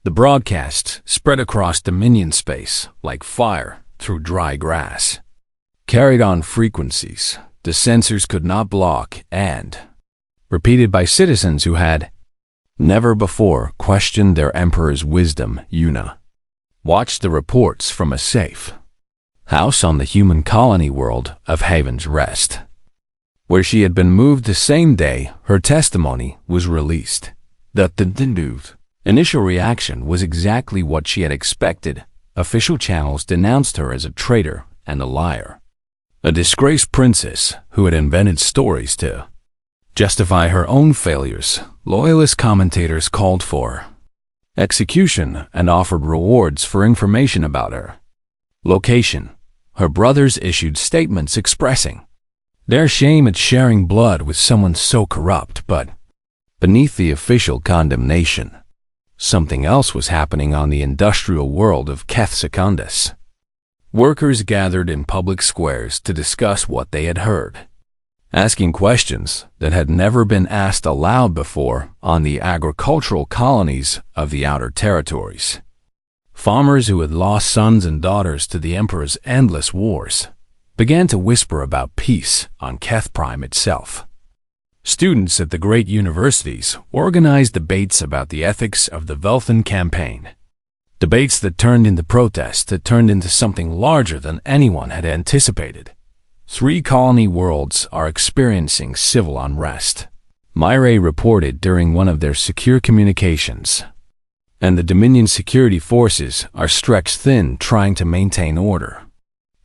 The broadcasts spread across Dominion space like fire through dry grass, carried on frequencies the sensors could not block and repeated by citizens who had never before questioned their emperor's wisdom. Yuna watched the reports from a safe house on the human colony world of Haven's Rest, where she had been moved the same day her testimony was released. The initial reaction was exactly what she had expected. Official channels denounced her as a traitor and a liar, a disgraced princess who had invented stories to justify her own failures. Loyalist commentators called for execution and offered rewards for information about her location. Her brothers issued statements expressing their shame at sharing blood with someone so corrupt, but beneath the official condemnation, something else was happening on the industrial world of Keth Secundus. Workers gathered in public squares to discuss what they had heard, asking questions that had never been asked aloud before on the agricultural colonies of the Outer Territories. Farmers who had lost sons and daughters to the Emperor's endless wars began to whisper about peace on Keth Prime itself. Students at the great universities organized debates about the ethics of the Velthan campaign. Debates that turned into protests, that turned into something larger than anyone had anticipated. 3 colony worlds are experiencing civil unrest, Myre reported during one of their secure communications. And the Dominion security forces are stretched thin trying to maintain order.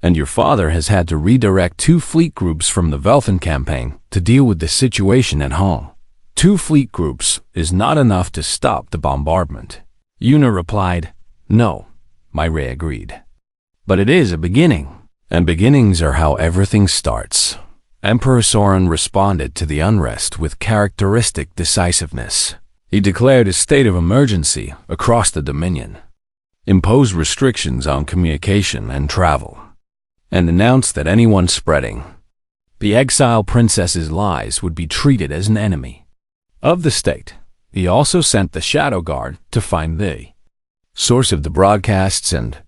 And your father has had to redirect 2 fleet groups from the Velthan campaign to deal with the situation at home. 2 fleet groups is not enough to stop the bombardment. Yuna replied, "No," Myre agreed. "But it is a beginning, and beginnings are how everything starts." Emperor Soren responded to the unrest with characteristic decisiveness. He declared a state of emergency across the Dominion, imposed restrictions on communication and travel, and announced that anyone spreading the exile princess's lies would be treated as an enemy of the state. He also sent the Shadow Guard to find the source of the broadcasts and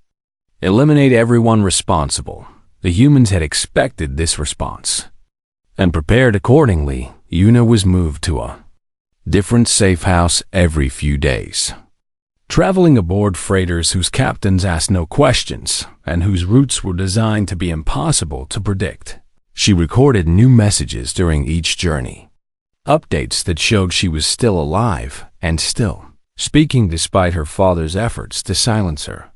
eliminate everyone responsible. The humans had expected this response and prepared accordingly. Yuna was moved to a different safe house every few days, traveling aboard freighters whose captains asked no questions and whose routes were designed to be impossible to predict. She recorded new messages during each journey, updates that showed she was still alive and still speaking despite her father's efforts to silence her.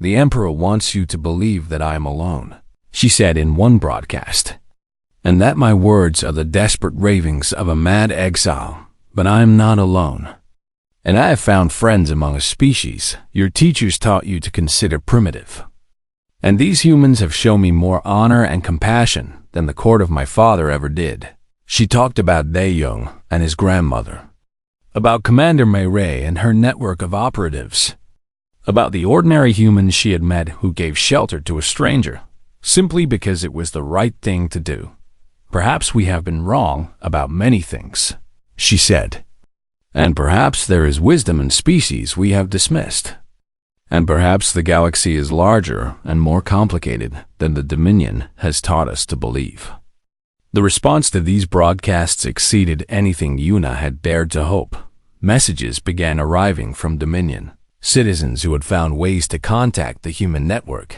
"The Emperor wants you to believe that I am alone," she said in one broadcast, "and that my words are the desperate ravings of a mad exile. But I am not alone. And I have found friends among a species your teachers taught you to consider primitive. And these humans have shown me more honor and compassion than the court of my father ever did." She talked about Dae-Young and his grandmother, about Commander Myre and her network of operatives, about the ordinary humans she had met who gave shelter to a stranger, simply because it was the right thing to do. "Perhaps we have been wrong about many things," she said. "And perhaps there is wisdom in species we have dismissed. And perhaps the galaxy is larger and more complicated than the Dominion has taught us to believe." The response to these broadcasts exceeded anything Yuna had dared to hope. Messages began arriving from Dominion, citizens who had found ways to contact the human network.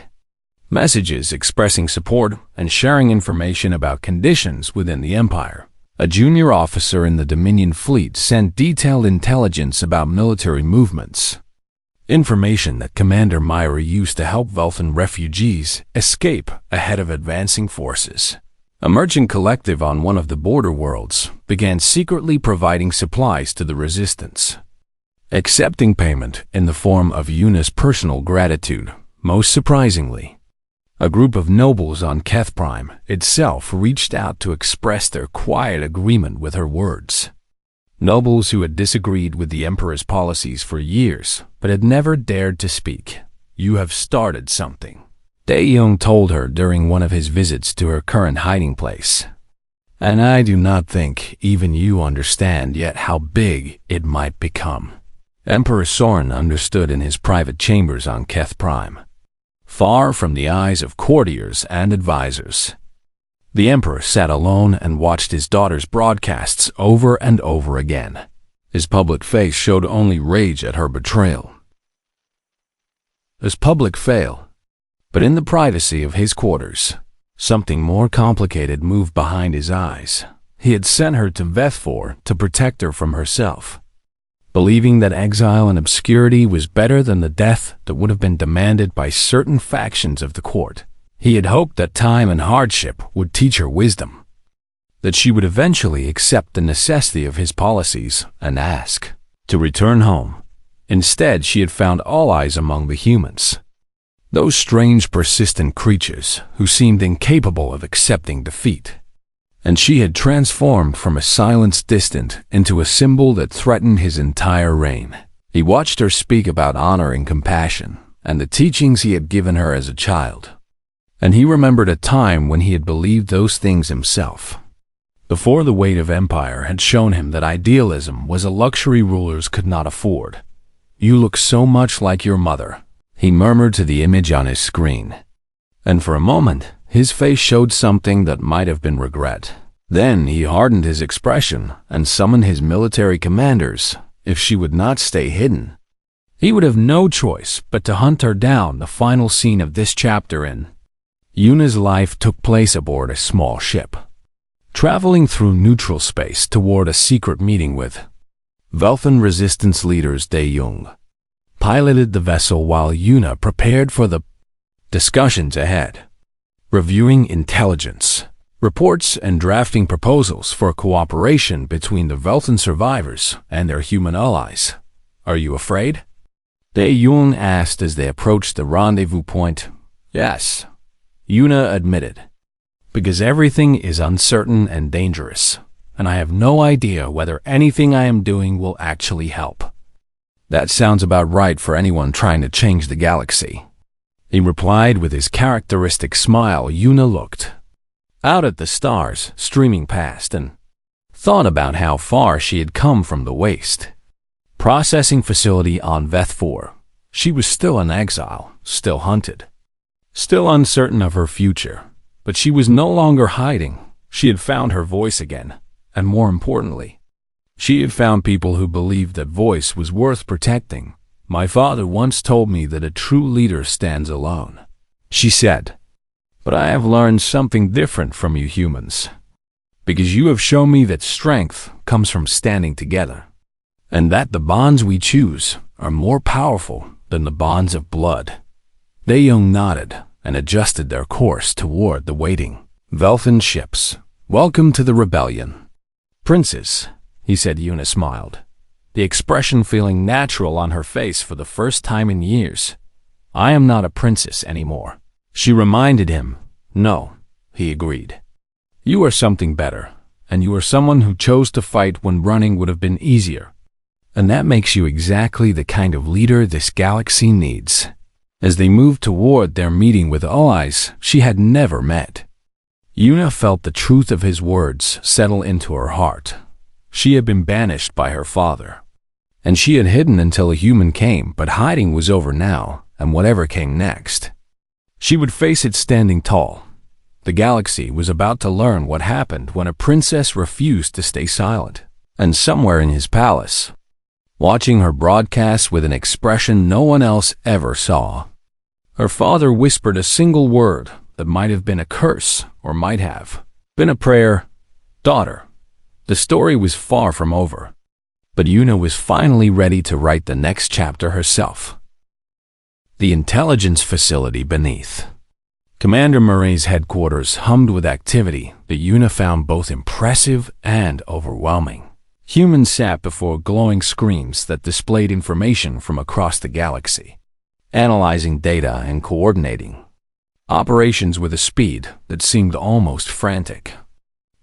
Messages expressing support and sharing information about conditions within the Empire. A junior officer in the Dominion fleet sent detailed intelligence about military movements, information that Commander Myre used to help Velthan refugees escape ahead of advancing forces. A merchant collective on one of the border worlds began secretly providing supplies to the resistance, accepting payment in the form of Yuna's personal gratitude. Most surprisingly, a group of nobles on Keth Prime itself reached out to express their quiet agreement with her words. Nobles who had disagreed with the Emperor's policies for years, but had never dared to speak. "You have started something," Dae-Young told her during one of his visits to her current hiding place. "And I do not think even you understand yet how big it might become." Emperor Soren understood in his private chambers on Keth Prime, far from the eyes of courtiers and advisors. The Emperor sat alone and watched his daughter's broadcasts over and over again. His public face showed only rage at her betrayal. His public fail. But in the privacy of his quarters, something more complicated moved behind his eyes. He had sent her to Vethfor to protect her from herself. Believing that exile and obscurity was better than the death that would have been demanded by certain factions of the court, he had hoped that time and hardship would teach her wisdom, that she would eventually accept the necessity of his policies and ask to return home. Instead, she had found allies among the humans, those strange, persistent creatures who seemed incapable of accepting defeat. And she had transformed from a silence distant into a symbol that threatened his entire reign. He watched her speak about honor and compassion, and the teachings he had given her as a child. And he remembered a time when he had believed those things himself, before the weight of empire had shown him that idealism was a luxury rulers could not afford. "You look so much like your mother," he murmured to the image on his screen. And for a moment, his face showed something that might have been regret. Then he hardened his expression and summoned his military commanders. If she would not stay hidden, he would have no choice but to hunt her down. The final scene of this chapter in Yuna's life took place aboard a small ship, traveling through neutral space toward a secret meeting with Velthan resistance leaders. De Jong piloted the vessel while Yuna prepared for the discussions ahead, reviewing intelligence reports and drafting proposals for cooperation between the Velthan survivors and their human allies. "Are you afraid?" De Jong asked as they approached the rendezvous point. "Yes," Yuna admitted, "because everything is uncertain and dangerous, and I have no idea whether anything I am doing will actually help." "That sounds about right for anyone trying to change the galaxy," he replied with his characteristic smile. Yuna looked out at the stars streaming past and thought about how far she had come from the waste processing facility on Vethfor. She was still in exile, still hunted, still uncertain of her future, but she was no longer hiding. She had found her voice again, and more importantly, she had found people who believed that voice was worth protecting. "My father once told me that a true leader stands alone," she said. "But I have learned something different from you humans, because you have shown me that strength comes from standing together, and that the bonds we choose are more powerful than the bonds of blood." De Jong nodded and adjusted their course toward the waiting Velthan ships. "Welcome to the rebellion, Princess," he said. Yuna smiled, the expression feeling natural on her face for the first time in years. "I am not a princess anymore," she reminded him. "No," he agreed. "You are something better, and you are someone who chose to fight when running would have been easier. And that makes you exactly the kind of leader this galaxy needs." As they moved toward their meeting with allies she had never met, Yuna felt the truth of his words settle into her heart. She had been banished by her father, and she had hidden until a human came, but hiding was over now, and whatever came next, she would face it standing tall. The galaxy was about to learn what happened when a princess refused to stay silent. And somewhere in his palace, watching her broadcast with an expression no one else ever saw, her father whispered a single word that might have been a curse or might have been a prayer. "Daughter." The story was far from over, but Yuna was finally ready to write the next chapter herself. The intelligence facility beneath Commander Murray's headquarters hummed with activity that Yuna found both impressive and overwhelming. Humans sat before glowing screens that displayed information from across the galaxy, analyzing data and coordinating operations with a speed that seemed almost frantic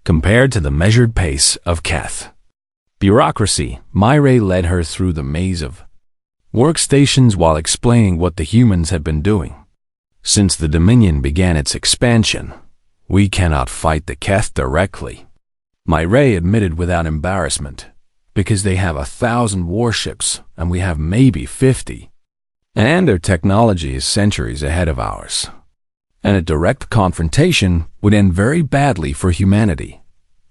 compared to the measured pace of Keth. Bureaucracy. Murray led her through the maze of workstations while explaining what the humans had been doing. "Since the Dominion began its expansion, we cannot fight the Keth directly," Murray admitted without embarrassment. because they have 1,000 warships and we have maybe 50. And their technology is centuries ahead of ours. And a direct confrontation would end very badly for humanity.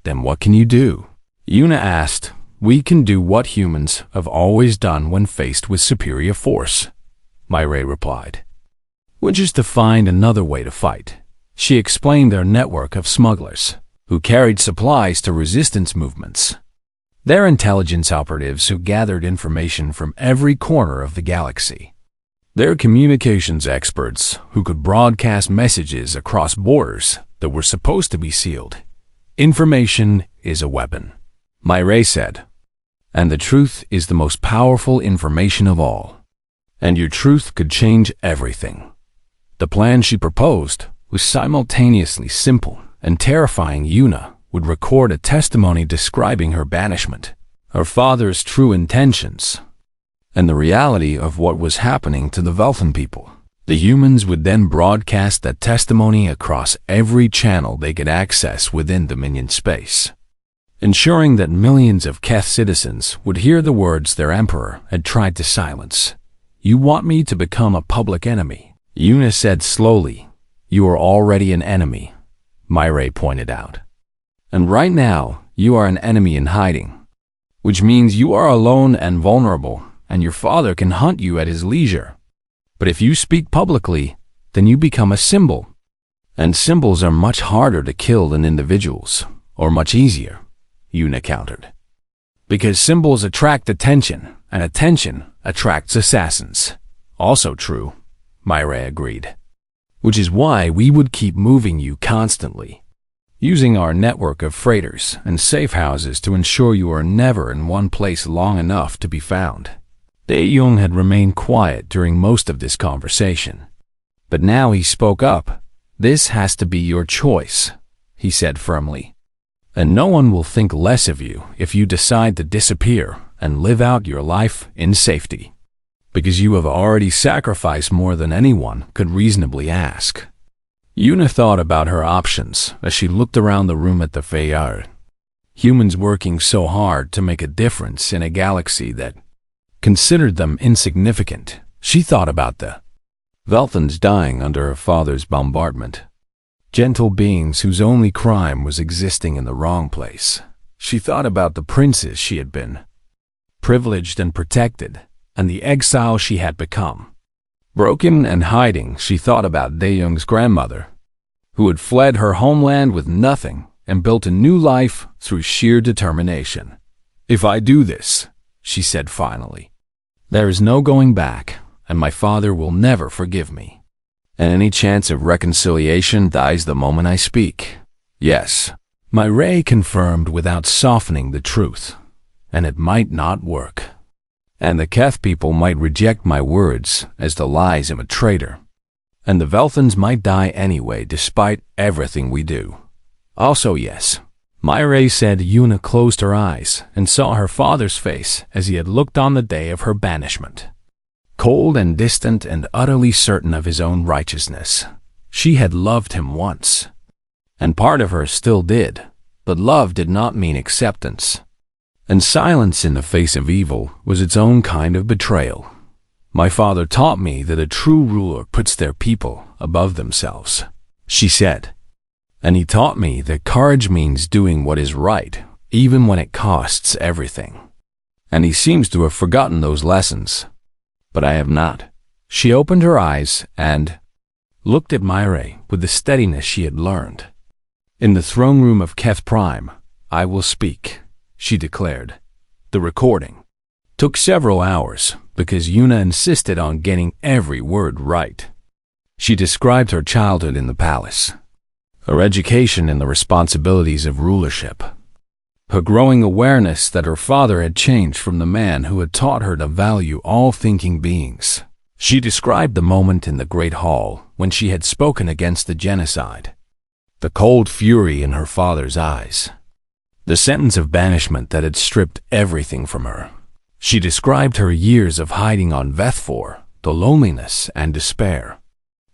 Then what can you do? Yuna asked. We can do what humans have always done when faced with superior force, Myray replied, which is to find another way to fight. She explained their network of smugglers who carried supplies to resistance movements. They're intelligence operatives who gathered information from every corner of the galaxy. They're communications experts who could broadcast messages across borders that were supposed to be sealed. Information is a weapon, Myray said. And the truth is the most powerful information of all. And your truth could change everything. The plan she proposed was simultaneously simple and terrifying. Yuna would record a testimony describing her banishment, her father's true intentions, and the reality of what was happening to the Velthan people. The humans would then broadcast that testimony across every channel they could access within Dominion space, ensuring that millions of Keth citizens would hear the words their emperor had tried to silence. You want me to become a public enemy? Yuna said slowly. You are already an enemy, Myray pointed out. And right now, you are an enemy in hiding, which means you are alone and vulnerable, and your father can hunt you at his leisure. But if you speak publicly, then you become a symbol. And symbols are much harder to kill than individuals, or much easier, Yuna countered. Because symbols attract attention, and attention attracts assassins. Also true, Myray agreed. Which is why we would keep moving you constantly, using our network of freighters and safe houses to ensure you are never in one place long enough to be found. Dae-Young had remained quiet during most of this conversation. But now he spoke up. This has to be your choice, he said firmly. And no one will think less of you if you decide to disappear and live out your life in safety. Because you have already sacrificed more than anyone could reasonably ask. Yuna thought about her options as she looked around the room at the Fayard. Humans working so hard to make a difference in a galaxy that considered them insignificant. She thought about the Velthans dying under her father's bombardment. Gentle beings whose only crime was existing in the wrong place. She thought about the princess she had been, privileged and protected, and the exile she had become. Broken and hiding, she thought about Dae-Young's grandmother, who had fled her homeland with nothing and built a new life through sheer determination. If I do this, she said finally, there is no going back, and my father will never forgive me. And any chance of reconciliation dies the moment I speak. Yes, Myray confirmed without softening the truth, and it might not work. And the Keth people might reject my words as the lies of a traitor. And the Velthans might die anyway despite everything we do. Also yes, Myray said. Yuna closed her eyes and saw her father's face as he had looked on the day of her banishment. Cold and distant and utterly certain of his own righteousness. She had loved him once. And part of her still did, but love did not mean acceptance. And silence in the face of evil was its own kind of betrayal. My father taught me that a true ruler puts their people above themselves, she said. And he taught me that courage means doing what is right, even when it costs everything. And he seems to have forgotten those lessons. But I have not. She opened her eyes and looked at Myray with the steadiness she had learned. In the throne room of Keth Prime, I will speak, she declared. The recording took several hours because Yuna insisted on getting every word right. She described her childhood in the palace, her education in the responsibilities of rulership, her growing awareness that her father had changed from the man who had taught her to value all thinking beings. She described the moment in the Great Hall when she had spoken against the genocide, the cold fury in her father's eyes, the sentence of banishment that had stripped everything from her. She described her years of hiding on Vethfor, the loneliness and despair,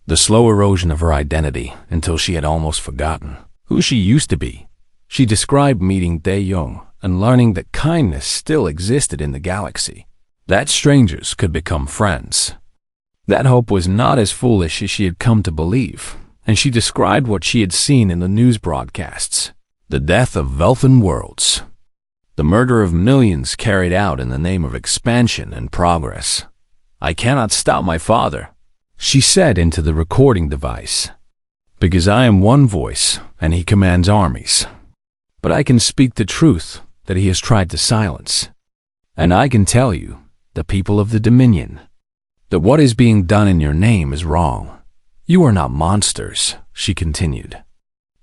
the slow erosion of her identity until she had almost forgotten who she used to be. She described meeting Dae-Young and learning that kindness still existed in the galaxy, that strangers could become friends. That hope was not as foolish as she had come to believe, and she described what she had seen in the news broadcasts: the death of Velthan worlds, the murder of millions carried out in the name of expansion and progress. "I cannot stop my father," she said into the recording device, "because I am one voice and he commands armies. But I can speak the truth that he has tried to silence. And I can tell you, the people of the Dominion, that what is being done in your name is wrong. You are not monsters," she continued.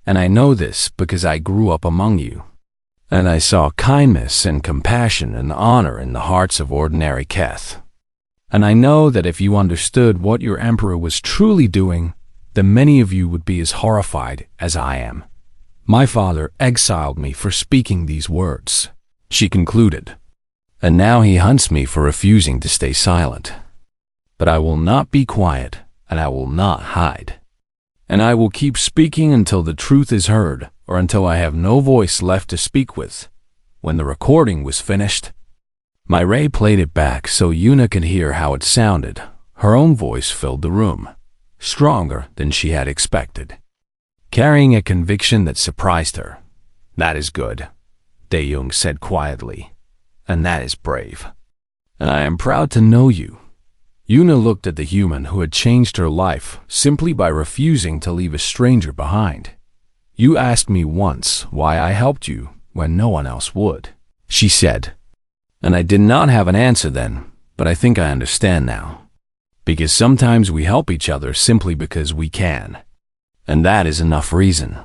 "And I know this because I grew up among you, and I saw kindness and compassion and honor in the hearts of ordinary Keth. And I know that if you understood what your emperor was truly doing, then many of you would be as horrified as I am. My father exiled me for speaking these words," she concluded, "and now he hunts me for refusing to stay silent. But I will not be quiet, and I will not hide. And I will keep speaking until the truth is heard, or until I have no voice left to speak with." When the recording was finished, Myray played it back so Yuna could hear how it sounded. Her own voice filled the room, stronger than she had expected, carrying a conviction that surprised her. "That is good," Dae-Young said quietly, "and that is brave. And I am proud to know you." Yuna looked at the human who had changed her life simply by refusing to leave a stranger behind. "You asked me once why I helped you when no one else would," she said. "And I did not have an answer then, but I think I understand now. Because sometimes we help each other simply because we can. And that is enough reason."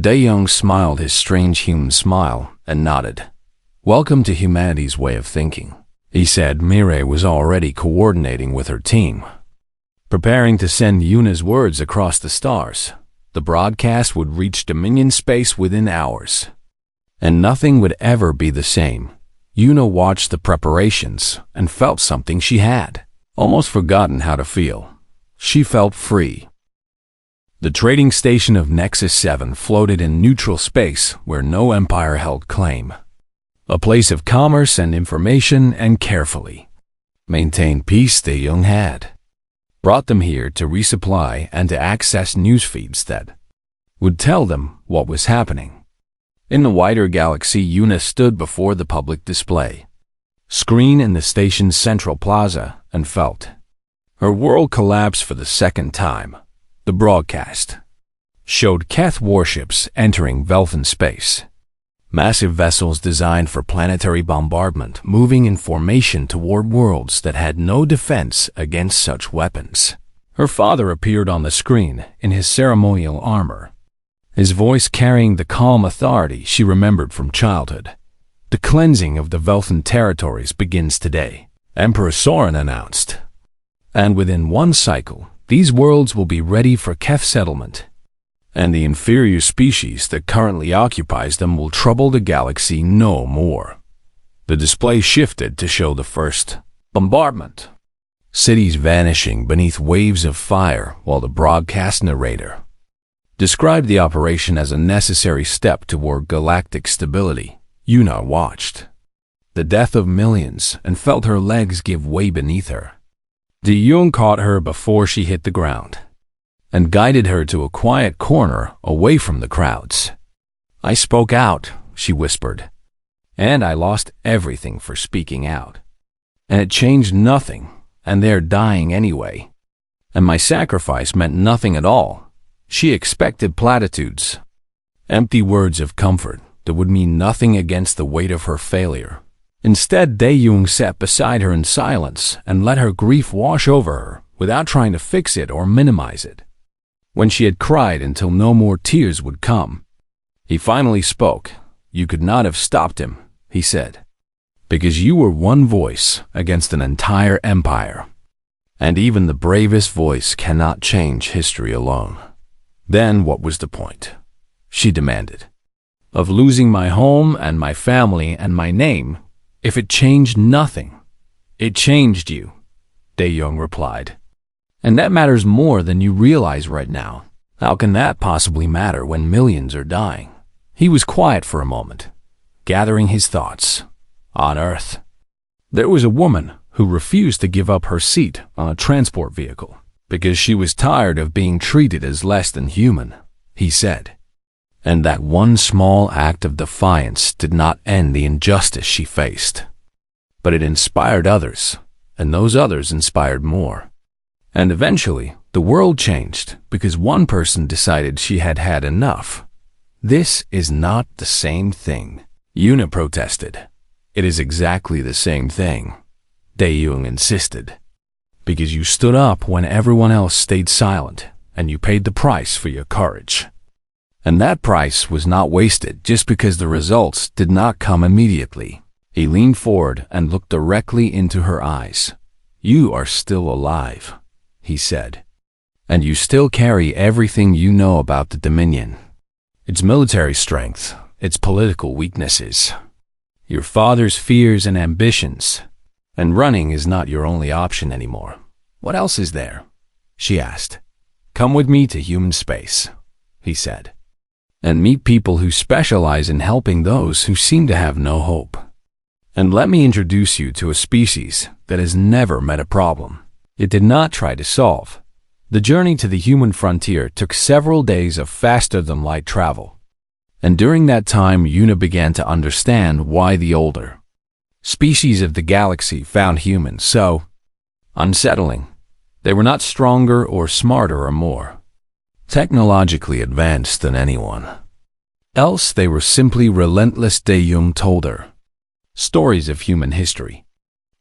Dae-Young smiled his strange human smile and nodded. "Welcome to humanity's way of thinking," he said. Myray was already coordinating with her team, preparing to send Yuna's words across the stars. The broadcast would reach Dominion space within hours, and nothing would ever be the same. Yuna watched the preparations and felt something she had almost forgotten how to feel. She felt free. The trading station of Nexus 7 floated in neutral space where no empire held claim. A place of commerce and information and carefully maintained peace Dae-Young had brought them here to resupply and to access news feeds that would tell them what was happening. In the wider galaxy, Yuna stood before the public display screen in the station's central plaza and felt her world collapse for the second time. The broadcast showed Keth warships entering Velthan space, massive vessels designed for planetary bombardment moving in formation toward worlds that had no defense against such weapons. Her father appeared on the screen in his ceremonial armor, his voice carrying the calm authority she remembered from childhood. "The cleansing of the Velthan territories begins today," Emperor Soren announced. "And within one cycle, these worlds will be ready for Keth settlement, and the inferior species that currently occupies them will trouble the galaxy no more." The display shifted to show the first bombardment, cities vanishing beneath waves of fire, while the broadcast narrator described the operation as a necessary step toward galactic stability. Yuna watched the death of millions and felt her legs give way beneath her. Dae-Young caught her before she hit the ground and guided her to a quiet corner away from the crowds. "I spoke out," she whispered, "and I lost everything for speaking out. And it changed nothing, and they're dying anyway. And my sacrifice meant nothing at all." She expected platitudes, empty words of comfort that would mean nothing against the weight of her failure. Instead, Dae-Young sat beside her in silence and let her grief wash over her without trying to fix it or minimize it. When she had cried until no more tears would come, he finally spoke. "You could not have stopped him," he said, "because you were one voice against an entire empire. And even the bravest voice cannot change history alone." "Then what was the point?" she demanded. "Of losing my home and my family and my name, if it changed nothing?" "It changed you," Dae-Young replied. "And that matters more than you realize right now. How can that possibly matter when millions are dying?" He was quiet for a moment, gathering his thoughts. On Earth, there was a woman who refused to give up her seat on a transport vehicle because she was tired of being treated as less than human, he said. And that one small act of defiance did not end the injustice she faced. But it inspired others, and those others inspired more. And eventually, the world changed because one person decided she had had enough. This is not the same thing, Yuna protested. It is exactly the same thing, Dae-young insisted. Because you stood up when everyone else stayed silent, and you paid the price for your courage. And that price was not wasted just because the results did not come immediately. He leaned forward and looked directly into her eyes. You are still alive, he said. And you still carry everything you know about the Dominion. Its military strength, its political weaknesses, your father's fears and ambitions. And running is not your only option anymore. What else is there? She asked. Come with me to human space, he said. And meet people who specialize in helping those who seem to have no hope. And let me introduce you to a species that has never met a problem it did not try to solve. The journey to the human frontier took several days of faster-than-light travel. And during that time, Yuna began to understand why the older species of the galaxy found humans so unsettling. They were not stronger or smarter or more technologically advanced than anyone else. They were simply relentless, Dae-young told her. Stories of human history,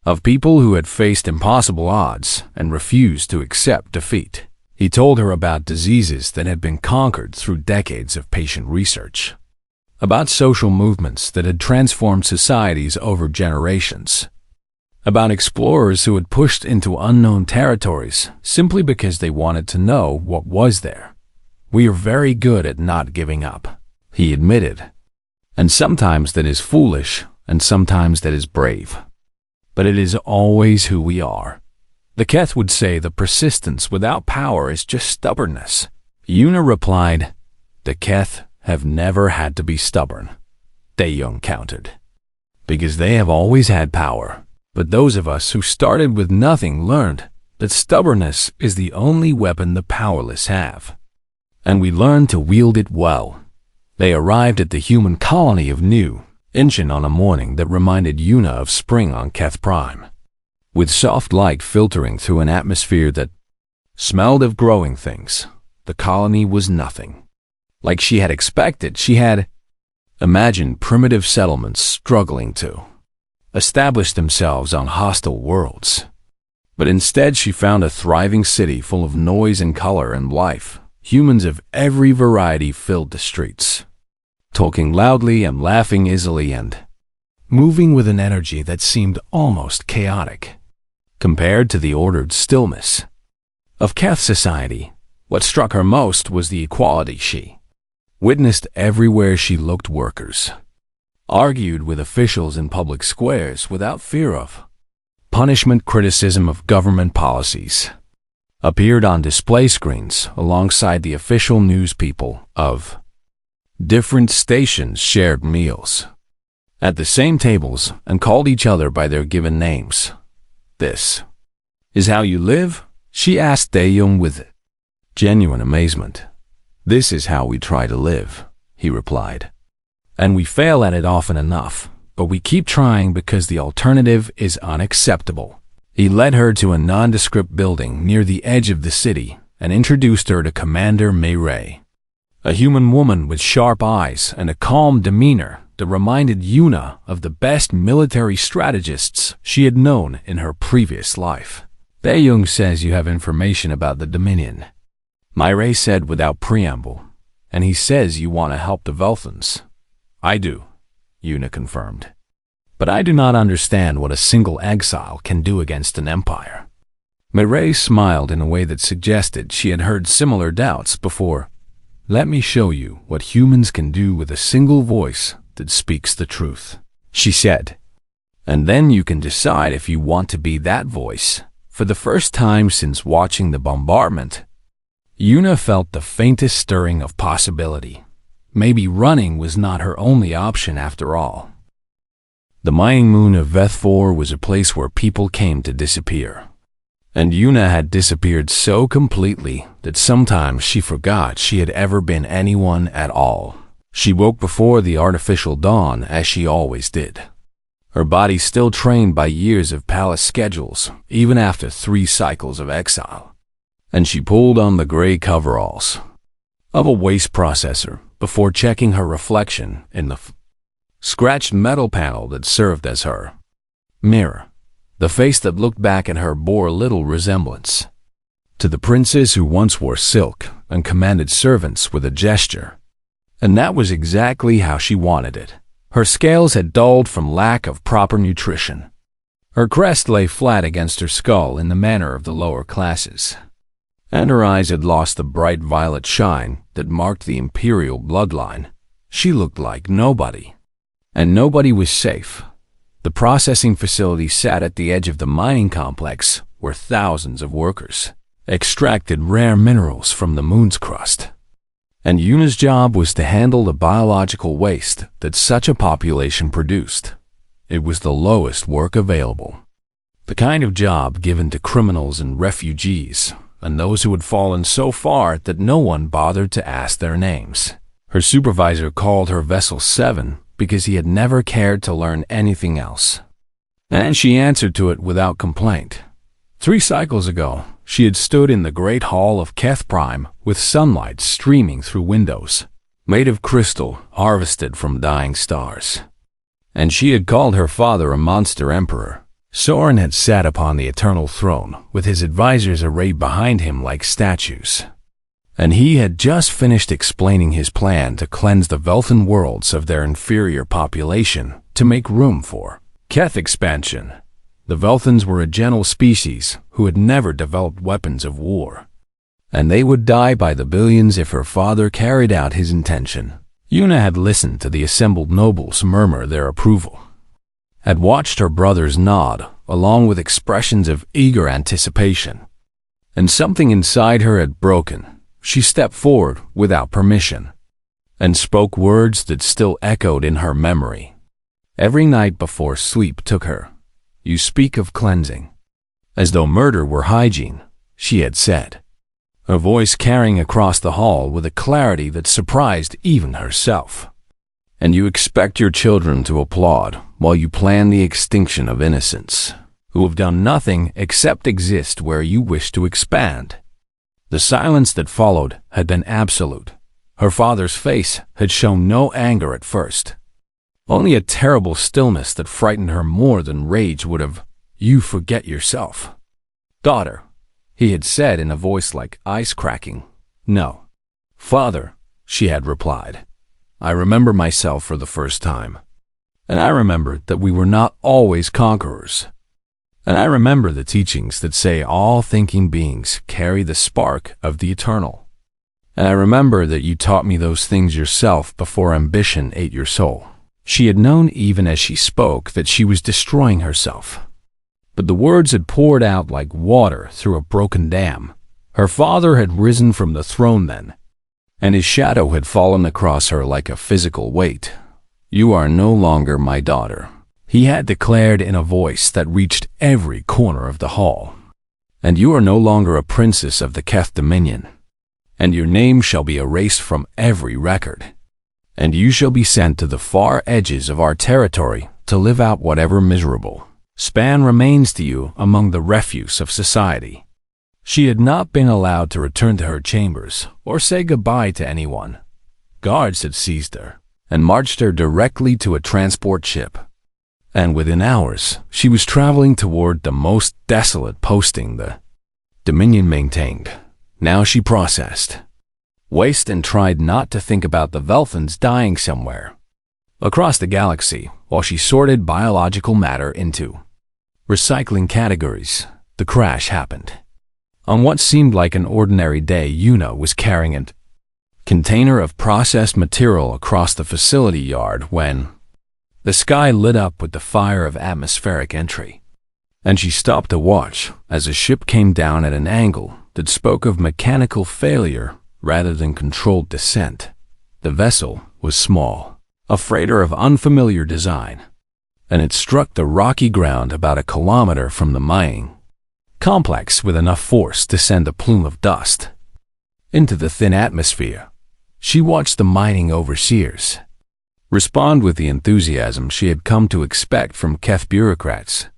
of people who had faced impossible odds and refused to accept defeat. He told her about diseases that had been conquered through decades of patient research, about social movements that had transformed societies over generations, about explorers who had pushed into unknown territories simply because they wanted to know what was there. We are very good at not giving up, he admitted. And sometimes that is foolish, and sometimes that is brave. But it is always who we are. The Keth would say the persistence without power is just stubbornness. Yuna replied, the Keth have never had to be stubborn, Dae-young countered. Because they have always had power. But those of us who started with nothing learned that stubbornness is the only weapon the powerless have. And we learned to wield it well. They arrived at the human colony of New Incheon on a morning that reminded Yuna of spring on Keth Prime, with soft light filtering through an atmosphere that smelled of growing things. The colony was nothing like she had expected. She had imagined primitive settlements struggling to establish themselves on hostile worlds. But instead she found a thriving city full of noise and color and life. Humans of every variety filled the streets, talking loudly and laughing easily and moving with an energy that seemed almost chaotic. Compared to the ordered stillness of Keth society, what struck her most was the equality she witnessed everywhere she looked. Workers argued with officials in public squares without fear of punishment. Criticism of government policies appeared on display screens alongside the official news. People of different stations shared meals at the same tables and called each other by their given names. This is how you live? She asked Dae-young with genuine amazement. This is how we try to live, he replied. And we fail at it often enough, but we keep trying because the alternative is unacceptable. He led her to a nondescript building near the edge of the city and introduced her to Commander Mei, a human woman with sharp eyes and a calm demeanor that reminded Yuna of the best military strategists she had known in her previous life. Dae-young says you have information about the Dominion, Mei said without preamble, and he says you want to help the Velthans. I do, Yuna confirmed. But I do not understand what a single exile can do against an empire. Mei smiled in a way that suggested she had heard similar doubts before. Let me show you what humans can do with a single voice that speaks the truth, she said. And then you can decide if you want to be that voice. For the first time since watching the bombardment, Yuna felt the faintest stirring of possibility. Maybe running was not her only option after all. The mining moon of Veth4 was a place where people came to disappear. And Yuna had disappeared so completely that sometimes she forgot she had ever been anyone at all. She woke before the artificial dawn, as she always did. Her body still trained by years of palace schedules, even after 3 cycles of exile. And she pulled on the gray coveralls of a waste processor before checking her reflection in the scratched metal panel that served as her mirror. The face that looked back at her bore little resemblance to the princess who once wore silk and commanded servants with a gesture. And that was exactly how she wanted it. Her scales had dulled from lack of proper nutrition. Her crest lay flat against her skull in the manner of the lower classes, and her eyes had lost the bright violet shine that marked the imperial bloodline. She looked like nobody, and nobody was safe. The processing facility sat at the edge of the mining complex, where thousands of workers extracted rare minerals from the moon's crust. And Yuna's job was to handle the biological waste that such a population produced. It was the lowest work available, the kind of job given to criminals and refugees, and those who had fallen so far that no one bothered to ask their names. Her supervisor called her Vessel 7 because he had never cared to learn anything else, and she answered to it without complaint. 3 cycles ago, she had stood in the great hall of Keth Prime with sunlight streaming through windows, made of crystal harvested from dying stars. And she had called her father a monster emperor. Soren had sat upon the eternal throne, with his advisors arrayed behind him like statues. And he had just finished explaining his plan to cleanse the Velthan worlds of their inferior population to make room for Keth expansion. The Velthans were a gentle species who had never developed weapons of war, and they would die by the billions if her father carried out his intention. Yuna had listened to the assembled nobles murmur their approval, had watched her brothers nod, along with expressions of eager anticipation, and something inside her had broken. She stepped forward without permission, and spoke words that still echoed in her memory. Every night before sleep took her, "You speak of cleansing, as though murder were hygiene," she had said, her voice carrying across the hall with a clarity that surprised even herself. "And you expect your children to applaud while you plan the extinction of innocents, who have done nothing except exist where you wish to expand." The silence that followed had been absolute. Her father's face had shown no anger at first, only a terrible stillness that frightened her more than rage would have. "You forget yourself, daughter," he had said in a voice like ice cracking. "No, father," she had replied. "I remember myself for the first time, and I remember that we were not always conquerors. And I remember the teachings that say all thinking beings carry the spark of the eternal. And I remember that you taught me those things yourself before ambition ate your soul." She had known even as she spoke that she was destroying herself, but the words had poured out like water through a broken dam. Her father had risen from the throne then, and his shadow had fallen across her like a physical weight. "You are no longer my daughter," he had declared in a voice that reached every corner of the hall. "And you are no longer a princess of the Keth Dominion, and your name shall be erased from every record. And you shall be sent to the far edges of our territory to live out whatever miserable span remains to you among the refuse of society." She had not been allowed to return to her chambers or say goodbye to anyone. Guards had seized her and marched her directly to a transport ship. And within hours, she was traveling toward the most desolate posting the Dominion maintained. Now she processed waste and tried not to think about the Velthans dying somewhere across the galaxy while she sorted biological matter into recycling categories. The crash happened. On what seemed like an ordinary day, Yuna was carrying a container of processed material across the facility yard when the sky lit up with the fire of atmospheric entry, and she stopped to watch as a ship came down at an angle that spoke of mechanical failure rather than controlled descent. The vessel was small, a freighter of unfamiliar design, and it struck the rocky ground about a kilometer from the mining complex with enough force to send a plume of dust into the thin atmosphere. She watched the mining overseers respond with the enthusiasm she had come to expect from Keth bureaucrats,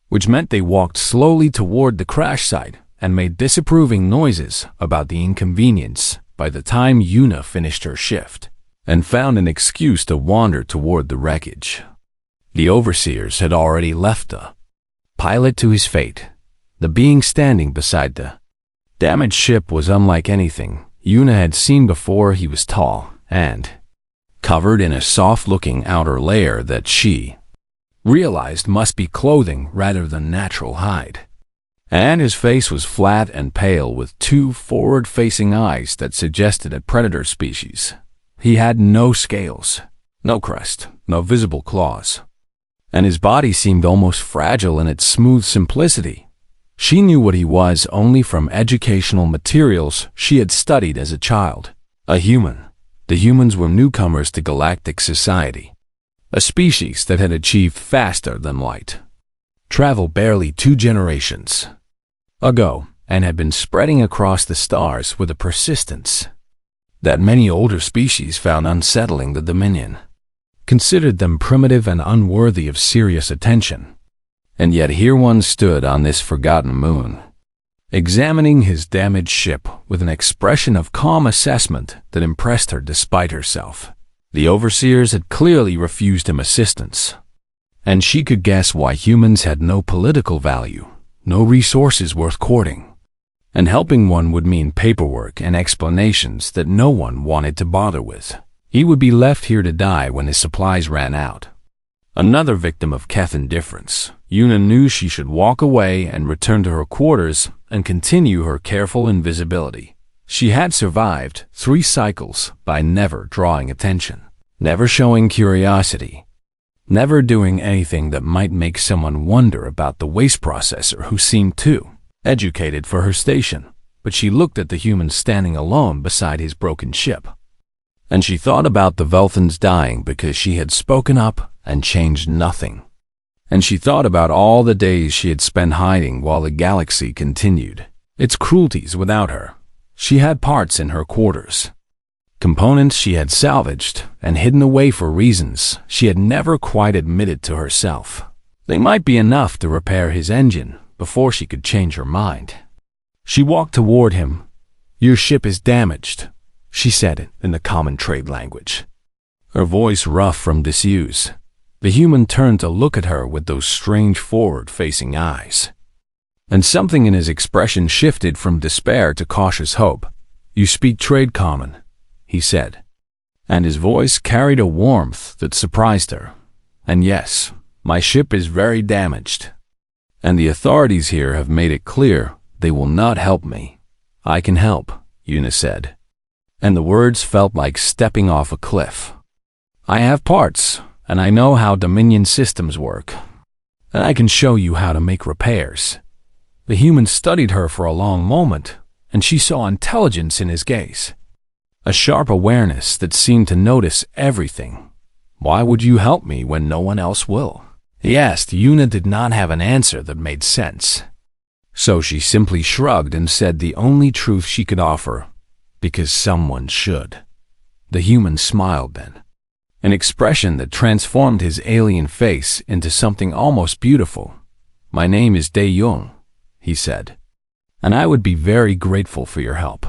which meant they walked slowly toward the crash site and made disapproving noises about the inconvenience by the time Yuna finished her shift and found an excuse to wander toward the wreckage. The overseers had already left the pilot to his fate. The being standing beside the damaged ship was unlike anything Yuna had seen before. He was tall and covered in a soft-looking outer layer that she realized must be clothing rather than natural hide. And his face was flat and pale with two forward-facing eyes that suggested a predator species. He had no scales, no crest, no visible claws, and his body seemed almost fragile in its smooth simplicity. She knew what he was only from educational materials she had studied as a child. A human. The humans were newcomers to galactic society, a species that had achieved faster than light travel barely 2 generations ago and had been spreading across the stars with a persistence that many older species found unsettling. The Dominion considered them primitive and unworthy of serious attention. And yet here one stood on this forgotten moon, examining his damaged ship with an expression of calm assessment that impressed her despite herself. The overseers had clearly refused him assistance, and she could guess why. Humans had no political value, no resources worth courting, and helping one would mean paperwork and explanations that no one wanted to bother with. He would be left here to die when his supplies ran out. Another victim of Keth indifference. Yuna knew she should walk away and return to her quarters and continue her careful invisibility. She had survived 3 cycles by never drawing attention, never showing curiosity, never doing anything that might make someone wonder about the waste processor who seemed too educated for her station. But she looked at the human standing alone beside his broken ship, and she thought about the Velthans dying because she had spoken up and changed nothing. And she thought about all the days she had spent hiding while the galaxy continued its cruelties without her. She had parts in her quarters, components she had salvaged and hidden away for reasons she had never quite admitted to herself. They might be enough to repair his engine before she could change her mind. She walked toward him. "Your ship is damaged," she said in the common trade language, her voice rough from disuse. The human turned to look at her with those strange forward-facing eyes, and something in his expression shifted from despair to cautious hope. "You speak trade common," he said, and his voice carried a warmth that surprised her. "And yes, my ship is very damaged, and the authorities here have made it clear they will not help me." "I can help," Yuna said, and the words felt like stepping off a cliff. "I have parts, and I know how Dominion systems work, and I can show you how to make repairs." The human studied her for a long moment, and she saw intelligence in his gaze, a sharp awareness that seemed to notice everything. "Why would you help me when no one else will?" he asked. Yuna did not have an answer that made sense, so she simply shrugged and said the only truth she could offer, "Because someone should." The human smiled then, an expression that transformed his alien face into something almost beautiful. "My name is De Jong," he said, "and I would be very grateful for your help,"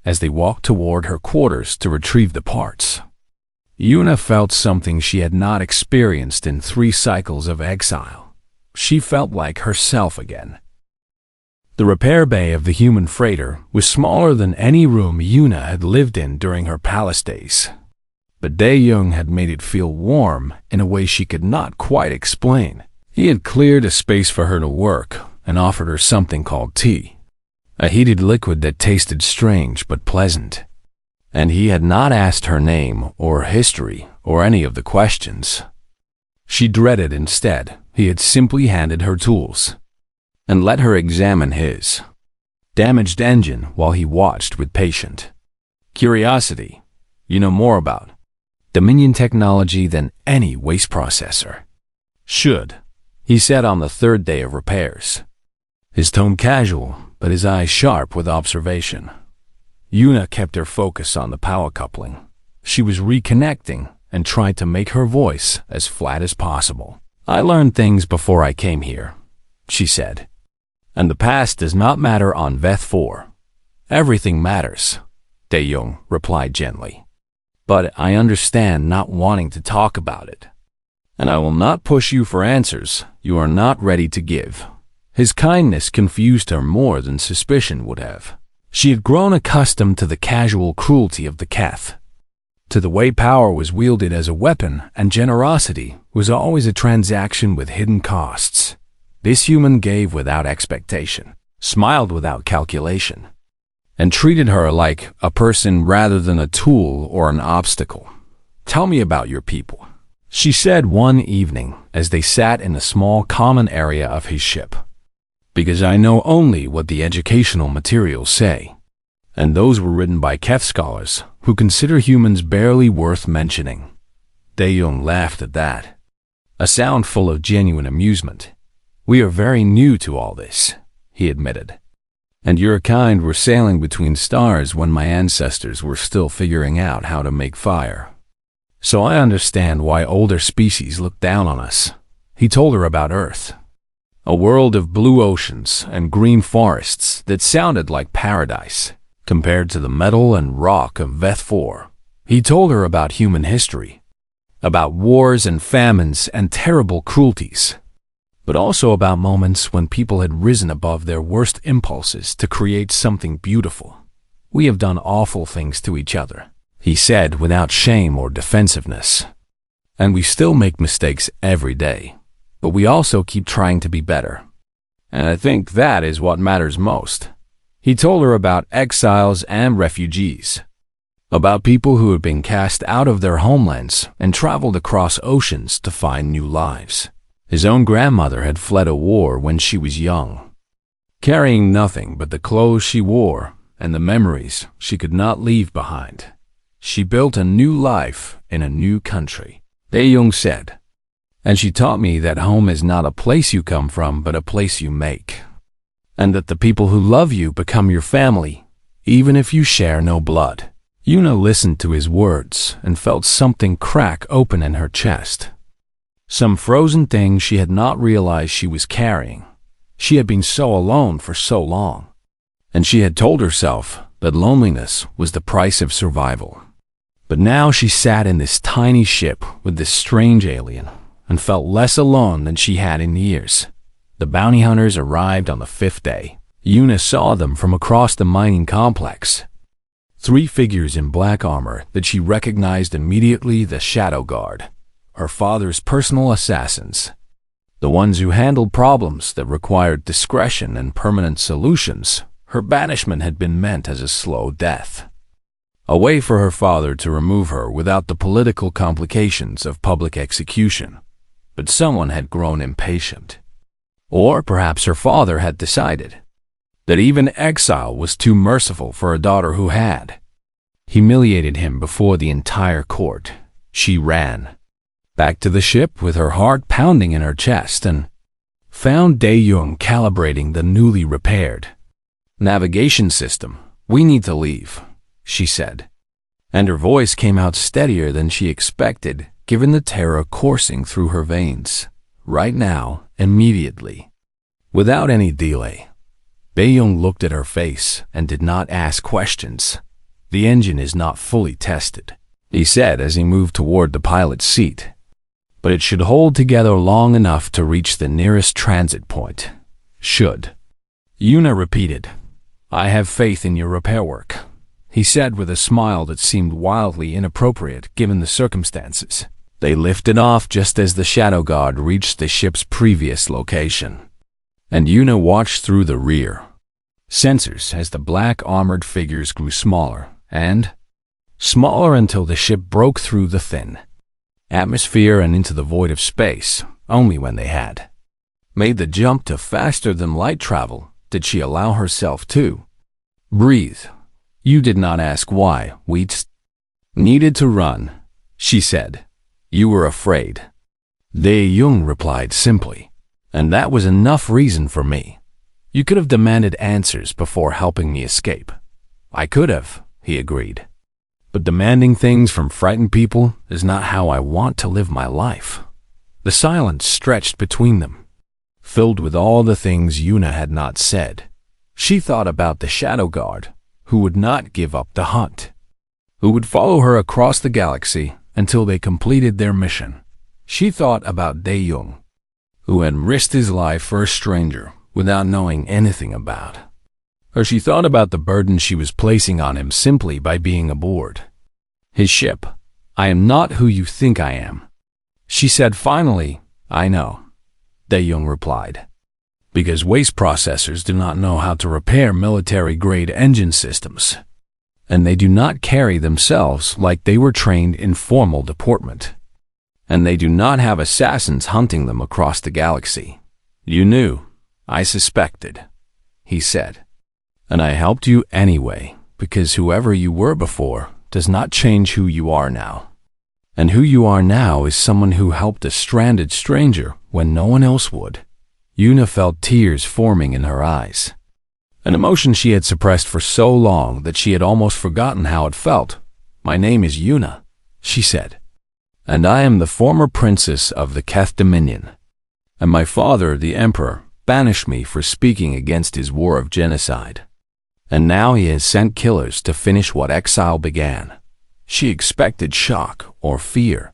as they walked toward her quarters to retrieve the parts. Yuna felt something she had not experienced in 3 cycles of exile. She felt like herself again. The repair bay of the human freighter was smaller than any room Yuna had lived in during her palace days, but Dae-Young had made it feel warm in a way she could not quite explain. He had cleared a space for her to work and offered her something called tea, a heated liquid that tasted strange but pleasant. And he had not asked her name or history or any of the questions she dreaded. Instead, he had simply handed her tools and let her examine his damaged engine while he watched with patient curiosity. "You know more about Dominion technology than any waste processor," Should, he said on the third day of repairs. His tone casual, but his eyes sharp with observation. Yuna kept her focus on the power coupling. She was reconnecting and tried to make her voice as flat as possible. I learned things before I came here, she said. And the past does not matter on Veth 4. Everything matters, Dae-young replied gently. But I understand not wanting to talk about it. And I will not push you for answers you are not ready to give. His kindness confused her more than suspicion would have. She had grown accustomed to the casual cruelty of the Keth, to the way power was wielded as a weapon and generosity was always a transaction with hidden costs. This human gave without expectation, smiled without calculation, and treated her like a person rather than a tool or an obstacle. Tell me about your people, she said one evening as they sat in a small common area of his ship. Because I know only what the educational materials say, and those were written by Keth scholars who consider humans barely worth mentioning. Dae-young laughed at that, a sound full of genuine amusement. We are very new to all this, he admitted. And your kind were sailing between stars when my ancestors were still figuring out how to make fire. So I understand why older species look down on us. He told her about Earth. A world of blue oceans and green forests that sounded like paradise compared to the metal and rock of Veth 4. He told her about human history, about wars and famines and terrible cruelties, but also about moments when people had risen above their worst impulses to create something beautiful. We have done awful things to each other, he said without shame or defensiveness. And we still make mistakes every day. But we also keep trying to be better. And I think that is what matters most. He told her about exiles and refugees, about people who had been cast out of their homelands and traveled across oceans to find new lives. His own grandmother had fled a war when she was young, carrying nothing but the clothes she wore and the memories she could not leave behind. She built a new life in a new country, Dae-young said. And she taught me that home is not a place you come from, but a place you make. And that the people who love you become your family, even if you share no blood. Yuna listened to his words and felt something crack open in her chest. Some frozen thing she had not realized she was carrying. She had been so alone for so long. And she had told herself that loneliness was the price of survival. But now she sat in this tiny ship with this strange alien, and felt less alone than she had in years. The bounty hunters arrived on the 5th day. Yuna saw them from across the mining complex. 3 figures in black armor that she recognized immediately: the Shadow Guard, her father's personal assassins, the ones who handled problems that required discretion and permanent solutions. Her banishment had been meant as a slow death, a way for her father to remove her without the political complications of public execution. But someone had grown impatient. Or perhaps her father had decided that even exile was too merciful for a daughter who had humiliated him before the entire court. She ran back to the ship with her heart pounding in her chest and found Dae-young calibrating the newly repaired navigation system. We need to leave, she said. And her voice came out steadier than she expected, given the terror coursing through her veins. Right now, immediately, without any delay. Dae-young looked at her face and did not ask questions. The engine is not fully tested, he said as he moved toward the pilot's seat. But it should hold together long enough to reach the nearest transit point. Should. Yuna repeated, I have faith in your repair work, he said with a smile that seemed wildly inappropriate given the circumstances. They lifted off just as the Shadow Guard reached the ship's previous location, and Yuna watched through the rear sensors as the black armored figures grew smaller and smaller until the ship broke through the thin atmosphere and into the void of space. Only when they had made the jump to faster than light travel did she allow herself to breathe. You did not ask why we needed to run, she said. You were afraid. De Jong replied simply, and that was enough reason for me. You could have demanded answers before helping me escape. I could have, he agreed. But demanding things from frightened people is not how I want to live my life. The silence stretched between them, filled with all the things Yuna had not said. She thought about the Shadow Guard, who would not give up the hunt, who would follow her across the galaxy until they completed their mission. She thought about De Jong, who had risked his life for a stranger without knowing anything about. Or she thought about the burden she was placing on him simply by being aboard his ship. I am not who you think I am, she said finally. I know, De Jong replied, because waste processors do not know how to repair military-grade engine systems, and they do not carry themselves like they were trained in formal deportment, and they do not have assassins hunting them across the galaxy. You knew, I suspected, he said, and I helped you anyway, because whoever you were before does not change who you are now. And who you are now is someone who helped a stranded stranger when no one else would. Yuna felt tears forming in her eyes, an emotion she had suppressed for so long that she had almost forgotten how it felt. My name is Yuna, she said, and I am the former princess of the Keth Dominion, and my father, the Emperor, banished me for speaking against his war of genocide, and now he has sent killers to finish what exile began. She expected shock or fear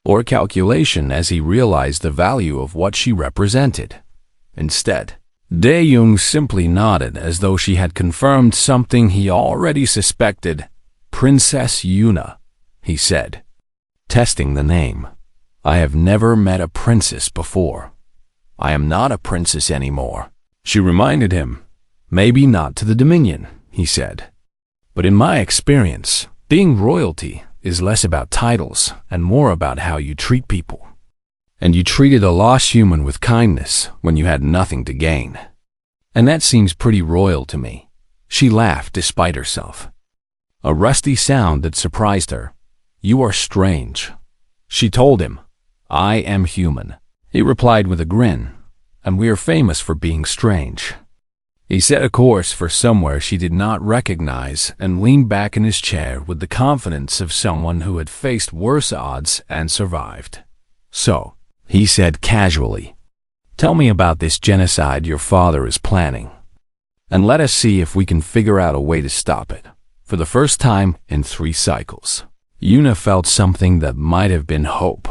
or calculation as he realized the value of what she represented. Instead, De Jong simply nodded as though she had confirmed something he already suspected. Princess Yuna, he said, testing the name. I have never met a princess before. I am not a princess anymore, she reminded him. Maybe not to the Dominion, he said, but in my experience, being royalty is less about titles and more about how you treat people. And you treated a lost human with kindness when you had nothing to gain. And that seems pretty royal to me. She laughed despite herself, a rusty sound that surprised her. You are strange, she told him. I am human, he replied with a grin, and we are famous for being strange. He set a course for somewhere she did not recognize and leaned back in his chair with the confidence of someone who had faced worse odds and survived. So, he said casually, tell me about this genocide your father is planning, and let us see if we can figure out a way to stop it. For the first time in 3 cycles, Yuna felt something that might have been hope